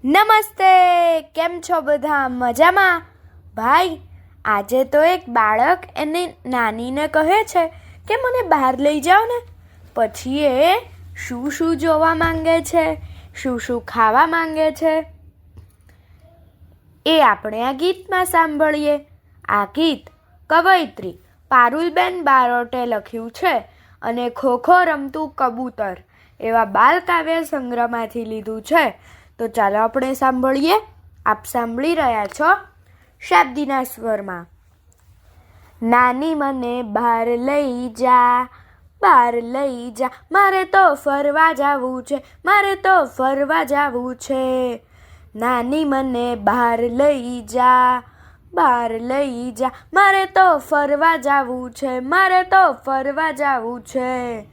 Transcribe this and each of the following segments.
નમસ્તે, કેમ છો બધા? મજામાં? ભાઈ, આજે તો એક બાળક એની નાનીને કહે છે કે મને બહાર લઈ જાઓ ને. પછી એ શું જોવા માંગે છે, શું ખાવા માંગે છે, એ આપણે આ ગીતમાં સાંભળીએ. આ ગીત કવયિત્રી પારુલબેન બારોટે લખ્યું છે અને ખોખો રમતું કબૂતર એવા બાલકાવ્ય સંગ્રહમાંથી લીધું છે. તો ચાલો આપણે સાંભળીએ. આપ સાંભળી રહ્યા છો શાબ્દીના સ્વરમાં. નાની મને બહાર લઈ જા, બહાર લઈ જા, મારે તો ફરવા જાવું છે, મારે તો ફરવા જાવું છે. નાની મને બહાર લઈ જા, બહાર લઈ જા, મારે તો ફરવા જાવું છે, મારે તો ફરવા જાવું છે.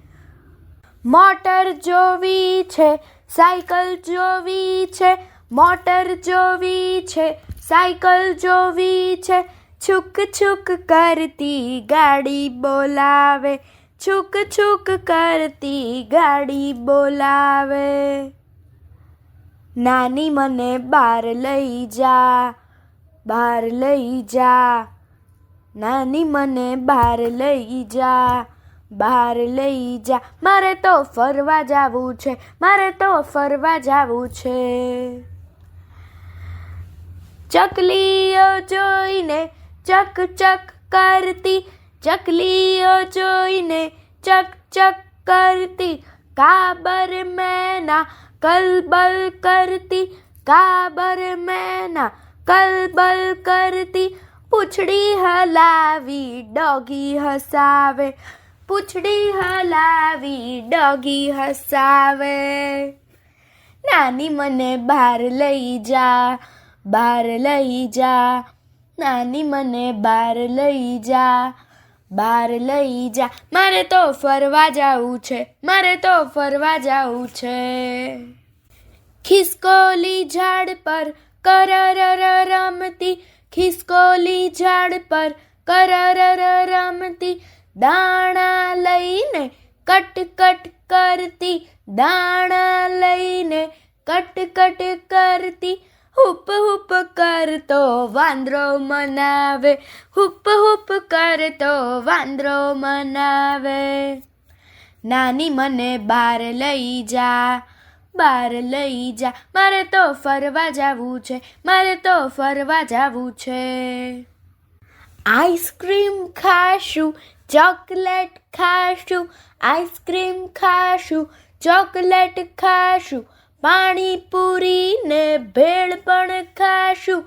મોટર જોવી છે, સાયકલ જોવી છે, મોટર જોવી છે, સાયકલ જોવી છે. છુક છુક કરતી ગાડી બોલાવે, છુક છુક કરતી ગાડી બોલાવે. નાની મને બહાર લઈ જા, બહાર લઈ જા, નાની મને બહાર લઈ જા, બહાર લઈ જા, મારે તો ફરવા જાવું છે, મારે તો ફરવા જાવું છે. ચકલીઓ જોઈને ચક ચક કરતી, ચકલીઓ જોઈને ચક ચક કરતી, કાબર મેના કલબલ કરતી, કાબર મેના કલબલ કરતી. પૂંછડી હલાવી ડોગી હસાવે, પૂંછડી હલાવી ડોગી હસાવે. નાની મને બહાર લઈ જા, બહાર લઈ જા, નાની મને બહાર લઈ જા, બહાર લઈ જા, મારે તો ફરવા જાવું છે, મારે તો ફરવા જાવું છે. ખિસકોલી ઝાડ પર કરર રમતી, ખિસકોલી ઝાડ પર કરર રમતી. દાણા લઈને કટ કટ કરતી, દાણા લઈને કટ કટ કરતી. હુપ હુપ કરતો વાંદરો મનાવે, હુપ હુપ કરતો વાંદરો મનાવે. નાની મને બહાર લઈ જા, બહાર લઈ જા, મારે તો ફરવા જાવું છે, મારે તો ફરવા જાવું છે. આઈસ્ક્રીમ ખાશું, ચોકલેટ ખાશું, આઈસ્ક્રીમ ખાશું, ચોકલેટ ખાશું. પાણીપુરી ને ભેળ પણ ખાશું,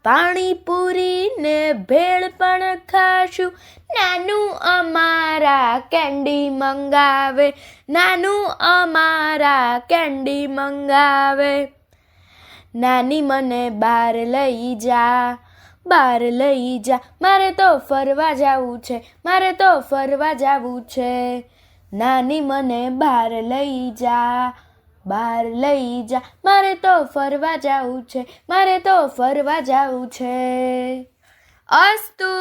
પાણીપુરી ને ભેળ પણ ખાશું. નાનું અમારા કેન્ડી મંગાવે, નાનું અમારા કેન્ડી મંગાવે. નાની મને બહાર લઈ જા, બહાર લઈ જા, મારે તો ફરવા જાવું છે, મારે તો ફરવા જાવું છે. નાની મને બહાર લઈ જા, બહાર લઈ જા, મારે તો ફરવા જાવું છે, મારે તો ફરવા જાવું છે. અસ્તુ.